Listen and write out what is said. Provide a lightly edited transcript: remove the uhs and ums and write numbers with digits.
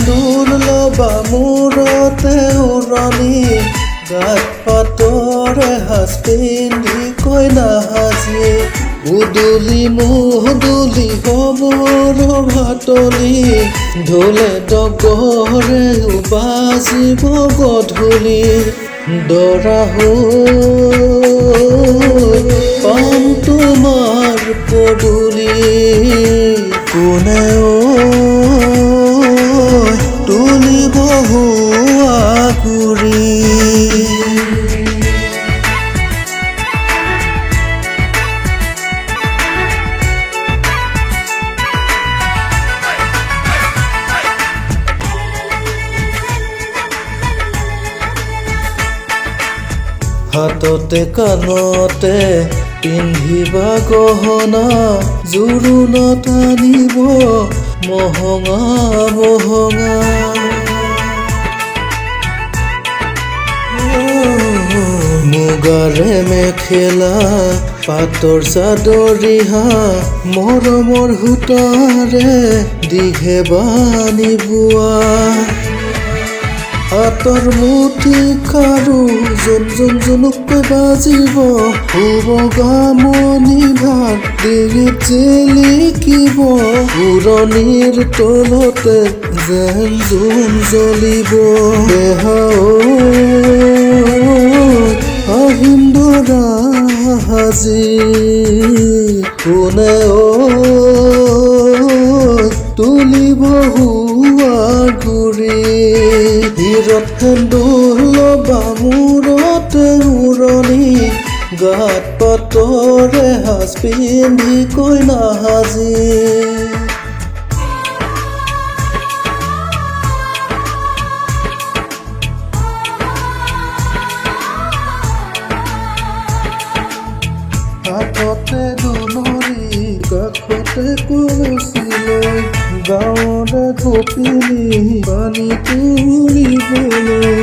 সেন্দুৰ লবা মূৰতে উৰণি গাত পাতৰে সাজ পিন্ধি কইনা সাজি উদুলি মুদুলি হবৰ ভাতলি ঢোলে ডগৰে বাজিব গধূলি দৰা হৈ পাম তোমাৰ পদূলি কোনে তুলিব হুৱা কুৰি হাততে কাণতে পিন্ধিবা গহনা জোৰোণত আনিব মহঙা মহঙা মুগাৰে মেখেলা পাতৰ চাদৰ ৰিহা মৰমৰ সূতাৰে দিঘে বানি বোৱা হাতৰ মুঠি খাৰু জুনুকৈ বাজিব শুব গামনি ভাত ডিঙিত জিলিকিব উৰণিৰ তলতে যেন জোন জ্বলিব দেহা আহিন দৰা সাজি কোনে তুলিব হুৱা গুৰি হিৰত সেন্দুৰ লবা মূৰতে উৰণি গাত পাতৰে সাজ পিন্ধি কইনা সাজি হাততে দুলৰি কাষতে কলচি লৈ গাঁৱৰে গোপিনী পানী তুলিবলৈ